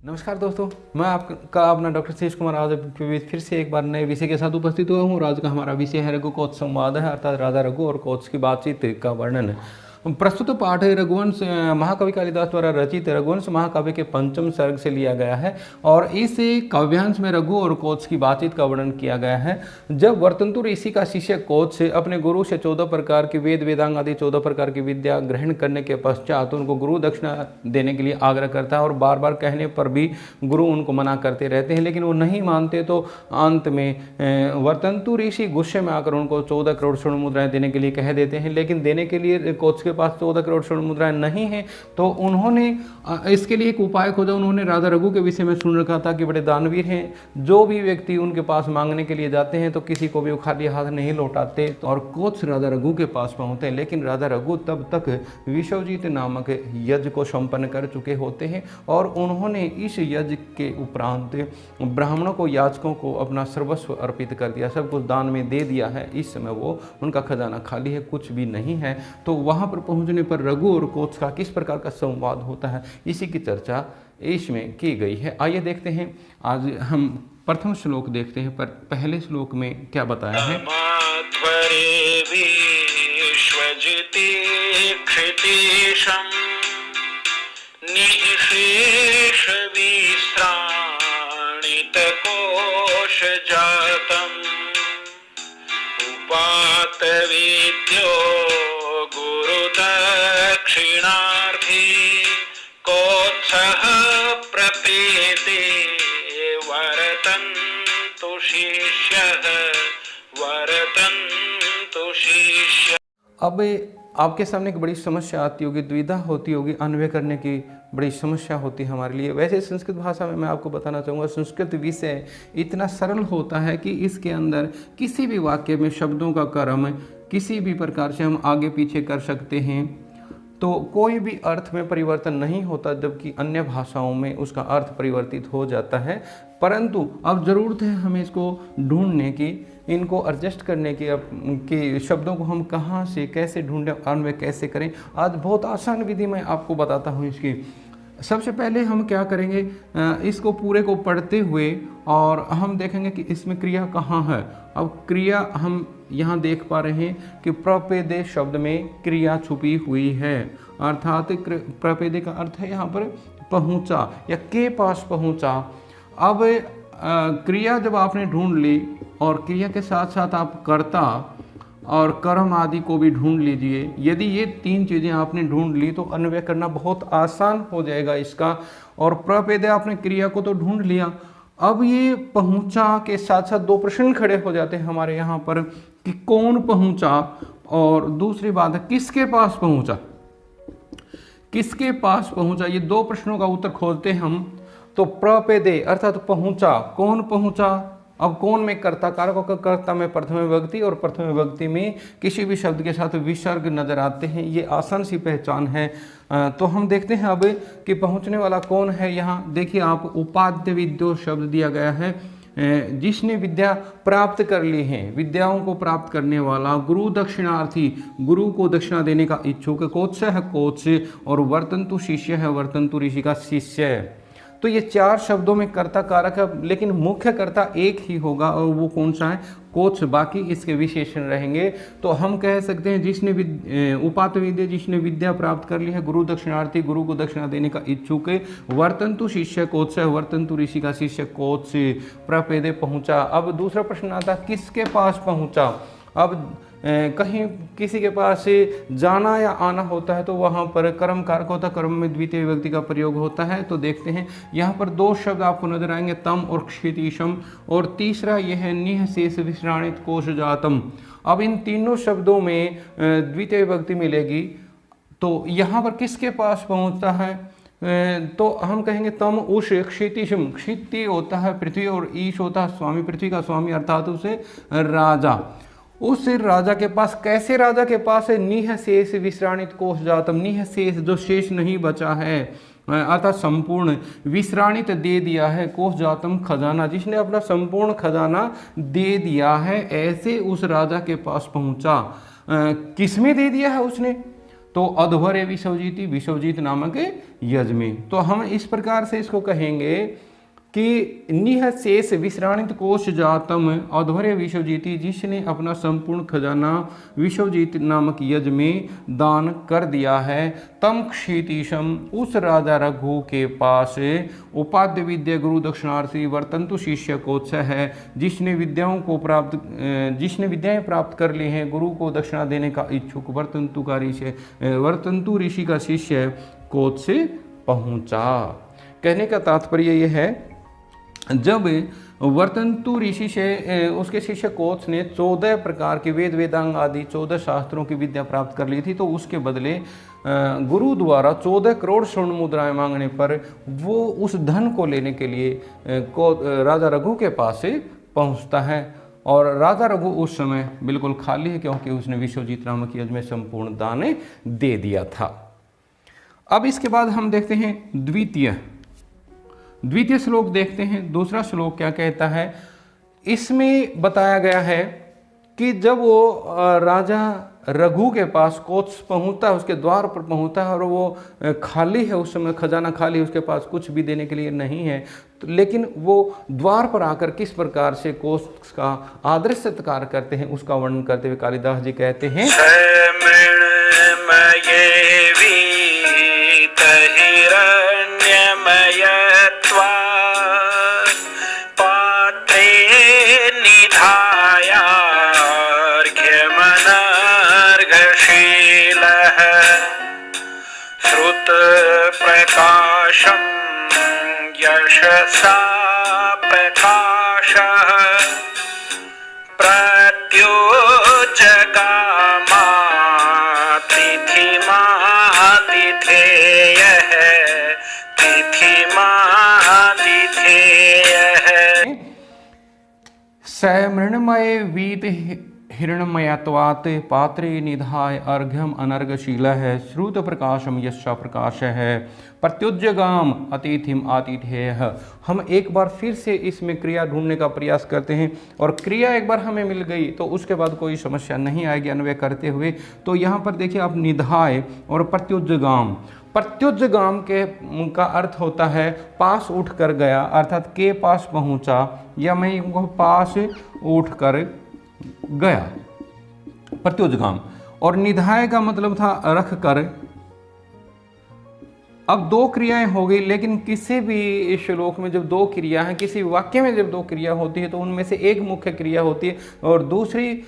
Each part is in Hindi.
नमस्कार दोस्तों, मैं आपका अपना डॉक्टर शेष कुमार आज आपके बीच फिर से एक बार नए विषय के साथ उपस्थित हुआ हूँ। आज का हमारा विषय है रघु कोच संवाद है, अर्थात राजा रघु और कोच की बातचीत का वर्णन है। प्रस्तुत पाठ है रघुवंश महाकवि कालिदास द्वारा रचित रघुवंश महाकाव्य के पंचम सर्ग से लिया गया है और इस काव्यांश में रघु और कोच की बातचीत का वर्णन किया गया है। जब वर्तंतु ऋषि का शिष्य कोच अपने गुरु से 14 प्रकार की वेदांग आदि 14 प्रकार की विद्या ग्रहण करने के पश्चात उनको गुरु दक्षिणा देने के लिए आग्रह करता है और बार बार कहने पर भी गुरु उनको मना करते रहते हैं, लेकिन वो नहीं मानते। तो अंत में वर्तंतु ऋषि गुस्से में आकर उनको 14 करोड़ स्वर्ण मुद्राएं देने के लिए कह देते हैं, लेकिन देने के लिए कोच के पास 14 करोड़ स्वर्ण मुद्राएं नहीं है। तो उन्होंने इसके लिए एक उपाय खोजा। उन्होंने राजा रघु के विषय में सुन रखा था कि बड़े दानवीर हैं, जो भी व्यक्ति उनके पास मांगने के लिए जाते हैं तो किसी को भी वो खाली हाथ नहीं लौटाते। और कोच राजा रघु के पास पहुंचते हैं, लेकिन राजा रघु तब तक विश्वजीत नामक यज्ञ को संपन्न कर चुके होते हैं और उन्होंने इस यज्ञ के उपरांत ब्राह्मणों को, याचकों को अपना सर्वस्व अर्पित कर दिया, सब कुछ दान में दे दिया है। इस समय वो उनका खजाना खाली है, कुछ भी नहीं है। तो वहाँ पर पहुँचने पर रघु और कोच का किस प्रकार का संवाद होता है, इसी की चर्चा इसमें की गई है। आइए देखते हैं। आज हम प्रथम श्लोक देखते हैं, पर पहले श्लोक में क्या बताया है। अब आपके सामने एक बड़ी समस्या आती होगी, दुविधा होती होगी, अन्वय करने की बड़ी समस्या होती है हमारे लिए। वैसे संस्कृत भाषा में मैं आपको बताना चाहूँगा, संस्कृत विषय इतना सरल होता है कि इसके अंदर किसी भी वाक्य में शब्दों का क्रम किसी भी प्रकार से हम आगे पीछे कर सकते हैं, तो कोई भी अर्थ में परिवर्तन नहीं होता, जबकि अन्य भाषाओं में उसका अर्थ परिवर्तित हो जाता है। परंतु अब ज़रूरत है हमें इसको ढूंढने की, इनको एडजस्ट करने की, कि शब्दों को हम कहाँ से कैसे ढूंढें, अन्वय कैसे करें। आज बहुत आसान विधि मैं आपको बताता हूँ इसकी। सबसे पहले हम क्या करेंगे, इसको पूरे को पढ़ते हुए और हम देखेंगे कि इसमें क्रिया कहाँ है। अब क्रिया हम यहाँ देख पा रहे हैं कि प्रपेदे शब्द में क्रिया छुपी हुई है, अर्थात प्रपेदे का अर्थ है यहाँ पर पहुँचा या के पास पहुँचा। अब क्रिया जब आपने ढूंढ ली और क्रिया के साथ साथ आप कर्ता और कर्म आदि को भी ढूंढ लीजिए। यदि ये तीन चीज़ें आपने ढूंढ ली तो अन्वय करना बहुत आसान हो जाएगा इसका। और प्रपेदे आपने क्रिया को तो ढूंढ लिया, अब ये पहुंचा के साथ साथ दो प्रश्न खड़े हो जाते हैं हमारे यहाँ पर कि कौन पहुंचा, और दूसरी बात है किसके पास पहुंचा, किसके पास पहुंचा। ये दो प्रश्नों का उत्तर खोजते हैं हम। तो प्रपेदे अर्थात पहुंचा, कौन पहुंचा। अब कौन में कर्ता, कारकों का कर्ता में प्रथम विभक्ति और प्रथम विभक्ति में किसी भी शब्द के साथ विसर्ग नजर आते हैं, ये आसान सी पहचान है। तो हम देखते हैं अब कि पहुंचने वाला कौन है। यहाँ देखिए आप, उपाद्य विद्यो शब्द दिया गया है, जिसने विद्या प्राप्त कर ली है, विद्याओं को प्राप्त करने वाला, गुरु दक्षिणार्थी, गुरु को दक्षिणा देने का इच्छुक, कोच है कोच, और वर्तंतु शिष्य है, वर्तंतु ऋषि का शिष्य है। तो ये चार शब्दों में कर्ता कारक है, लेकिन मुख्य कर्ता एक ही होगा और वो कौन सा है, कोच। बाकी इसके विशेषण रहेंगे। तो हम कह सकते हैं जिसने उपात विद्या, जिसने विद्या प्राप्त कर ली है, गुरु दक्षिणार्थी, गुरु को दक्षिणा देने का इच्छुक, वर्तंतु शिष्य कोच है, वर्तंतु ऋषि का शिष्य कोच, प्रपेदे पहुंचा। अब दूसरा प्रश्न आता है किसके पास पहुंचा। अब कहीं किसी के पास जाना या आना होता है तो वहाँ पर कर्म कारक होता है, कर्म में द्वितीय विभक्ति का प्रयोग होता है। तो देखते हैं यहाँ पर दो शब्द आपको नजर आएंगे, तम और क्षितिशम, और तीसरा यह है निह शेष विश्राणित कोश जातम। अब इन तीनों शब्दों में द्वितीय विभक्ति मिलेगी, तो यहाँ पर किसके पास पहुँचता है, तो हम कहेंगे तम उष क्षितिशम। क्षिति होता है पृथ्वी और ईश होता है स्वामी, पृथ्वी का स्वामी, अर्थात उसे राजा। उस राजा के पास, कैसे राजा के पास है, निह शेष विश्राणित कोश जातम, निह शेष जो शेष नहीं बचा है, अर्थात संपूर्ण, विश्राणित दे दिया है, कोश जातम खजाना, जिसने अपना संपूर्ण खजाना दे दिया है, ऐसे उस राजा के पास पहुंचा। किसमें दे दिया है उसने, तो अध्वर्य विश्वजीति, विश्वजीत नामक यज में। तो हम इस प्रकार से इसको कहेंगे कि निह शेष विश्राणित कोश जातम अध्वर्य विश्वजीति, जिसने अपना संपूर्ण खजाना विश्वजीत नामक यज में दान कर दिया है। तम क्षितिशम, उस राजा रघु के पास उपाध्य विद्या गुरु दक्षिणार्थी वर्तंतु शिष्य कोत्स है, जिसने विद्याएं प्राप्त कर ली हैं, गुरु को दक्षिणा देने का इच्छुक वर्तंतु ऋषि का शिष्य कोत्स से पहुंचा। कहने का तात्पर्य यह है, जब वर्तंतु ऋषि से उसके शिष्य कोत्स ने 14 प्रकार के वेदांग आदि 14 शास्त्रों की विद्या प्राप्त कर ली थी, तो उसके बदले गुरु द्वारा 14 करोड़ स्वर्ण मुद्राएं मांगने पर वो उस धन को लेने के लिए राजा रघु के पास से पहुंचता है। और राजा रघु उस समय बिल्कुल खाली है, क्योंकि उसने विश्वजीत नामक यज में संपूर्ण दान दे दिया था। अब इसके बाद हम देखते हैं द्वितीय श्लोक देखते हैं। दूसरा श्लोक क्या कहता है, इसमें बताया गया है कि जब वो राजा रघु के पास कोत्स पहुंचता है, उसके द्वार पर पहुंचता है और वो खाली है, उस समय खजाना खाली है, उसके पास कुछ भी देने के लिए नहीं है, तो लेकिन वो द्वार पर आकर किस प्रकार से कोत्स का आदर सत्कार करते हैं उसका वर्णन करते हुए कालिदास जी कहते हैं, प्रकाशम यशसा प्रकाशः प्रत्युज्जगामातिथिमातिथेयः तिथिमातिथेयः। समृण्मये वीत हिरण्मयत्वात् पात्रे निधाय अर्घ्यम अनर्घशीलः श्रुत प्रकाशम यशा प्रकाश है प्रत्युज्जगाम अतिथिम आतिथेयः। हम एक बार फिर से इसमें क्रिया ढूंढने का प्रयास करते हैं, और क्रिया एक बार हमें मिल गई तो उसके बाद कोई समस्या नहीं आएगी अन्वय करते हुए। तो यहाँ पर देखिए आप निधाय और प्रत्युज्जगाम, प्रत्युज्जगाम के का अर्थ होता है पास उठ कर गया, अर्थात के पास पहुँचा, या मैं इनको पास उठ कर गया, प्रत्युज्जगाम। और निधाय का मतलब था रख कर। अब दो क्रियाएं हो गई, लेकिन किसी भी श्लोक में जब दो क्रिया हैं, किसी वाक्य में जब दो क्रिया होती है तो उनमें से एक मुख्य क्रिया होती है और दूसरी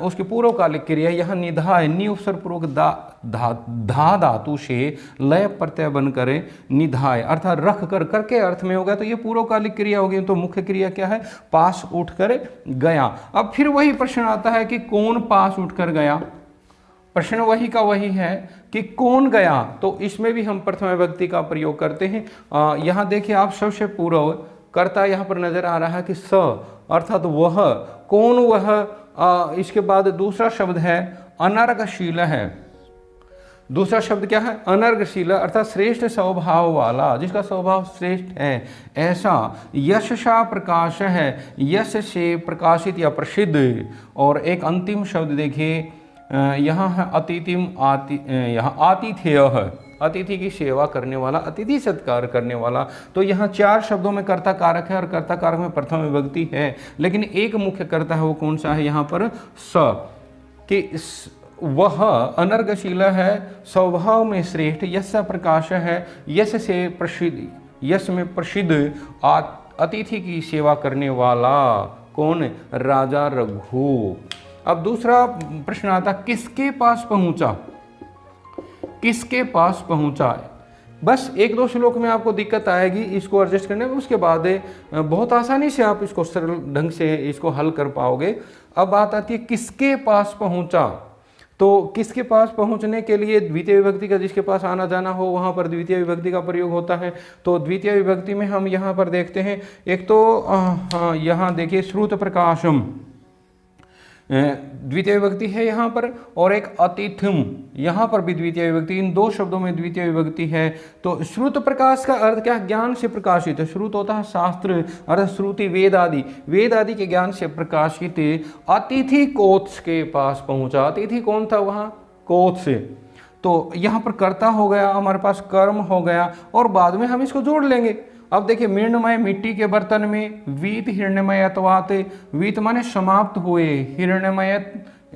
उसकी पूर्वकालिक क्रिया। यहाँ निधाय नि उपसर्ग पूर्वक धा धातु से लय प्रत्यय बन करे निधाय, अर्थात रख कर करके अर्थ में होगा, तो ये पूर्वकालिक क्रिया होगी। तो मुख्य क्रिया क्या है, पास उठ कर गया। अब फिर वही प्रश्न आता है कि कौन पास उठ कर गया, प्रश्न वही का वही है कि कौन गया। तो इसमें भी हम प्रथम विभक्ति का प्रयोग करते हैं। यहाँ देखिए आप सबसे पूर्व कर्ता यहाँ पर नजर आ रहा है कि स, अर्थात वह, कौन वह। इसके बाद दूसरा शब्द है अनर्घशील है। दूसरा शब्द क्या है, अनर्घशील, अर्थात श्रेष्ठ स्वभाव वाला, जिसका स्वभाव श्रेष्ठ है ऐसा। यशसा प्रकाश है, यश से प्रकाशित या प्रसिद्ध। और एक अंतिम शब्द देखिए यहाँ है अतिथिम यहाँ आतिथेय है, अतिथि की सेवा करने वाला, अतिथि सत्कार करने वाला। तो यहाँ चार शब्दों में कर्ता कारक है और कर्ता कारक में प्रथम विभक्ति है, लेकिन एक मुख्य कर्ता है, वो कौन सा है यहाँ पर, स, कि वह अनर्घशील है, स्वभाव में श्रेष्ठ, यश प्रकाश है, यश से प्रसिद्ध, यश में प्रसिद्ध, अतिथि की सेवा करने वाला। कौन, राजा रघु। अब दूसरा प्रश्न आता, किसके पास पहुंचा, किसके पास पहुंचा। बस एक दो श्लोक में आपको दिक्कत आएगी इसको एडजस्ट करने में, उसके बाद बहुत आसानी से आप इसको सरल ढंग से इसको हल कर पाओगे। अब बात आती है किसके पास पहुंचा। तो किसके पास पहुंचने के लिए द्वितीय विभक्ति का, जिसके पास आना जाना हो वहां पर द्वितीय विभक्ति का प्रयोग होता है। तो द्वितीय विभक्ति में हम यहाँ पर देखते हैं, एक तो यहाँ देखिए श्रुत प्रकाशम द्वितीय विभक्ति है यहाँ पर, और एक अतिथिम यहाँ पर भी द्वितीय विभक्ति, इन दो शब्दों में द्वितीय विभक्ति है। तो श्रुत प्रकाश का अर्थ क्या है, ज्ञान से प्रकाशित है। श्रुत होता है शास्त्र, अर्थ श्रुति, वेद आदि, वेद आदि के ज्ञान से प्रकाशित। अतिथि कोत्स के पास पहुंचा, अतिथि कौन था वहाँ, कोत्स। तो यहाँ पर कर्ता हो गया, हमारे पास कर्म हो गया, और बाद में हम इसको जोड़ लेंगे। अब देखिए, मृण्मय मिट्टी के बर्तन में, वीत हिरण्यमयत्वात्, वीत माने समाप्त हुए, हिरण्यमय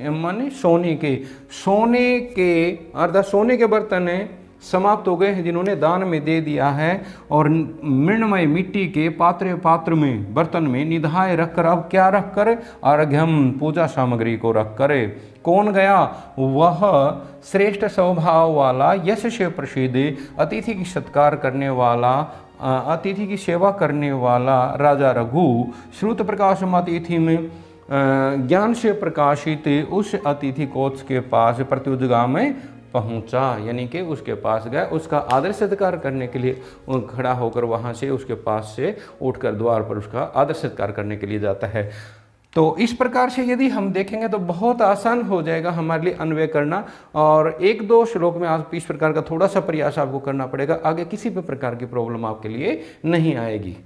माने सोने के अर्थात सोने के बर्तन समाप्त हो गए हैं जिन्होंने दान में दे दिया है। और मृण्मय मिट्टी के पात्र में, बर्तन में निधाय रखकर, अब क्या रखकर, अर्घ्यम पूजा सामग्री को रखकर। कौन गया, वह श्रेष्ठ स्वभाव वाला, यश से प्रसिद्ध, अतिथि की सत्कार करने वाला, अतिथि की सेवा करने वाला राजा रघु, श्रुत प्रकाशम अतिथि में ज्ञान से प्रकाशित उस अतिथि कोच के पास प्रत्युजगा में पहुंचा, यानी कि उसके पास गया, उसका आदर सत्कार करने के लिए खड़ा होकर वहां से उसके पास से उठकर द्वार पर उसका आदर सत्कार करने के लिए जाता है। तो इस प्रकार से यदि हम देखेंगे तो बहुत आसान हो जाएगा हमारे लिए अन्वय करना, और एक दो श्लोक में आप इस प्रकार का थोड़ा सा प्रयास आपको करना पड़ेगा, आगे किसी भी प्रकार की प्रॉब्लम आपके लिए नहीं आएगी।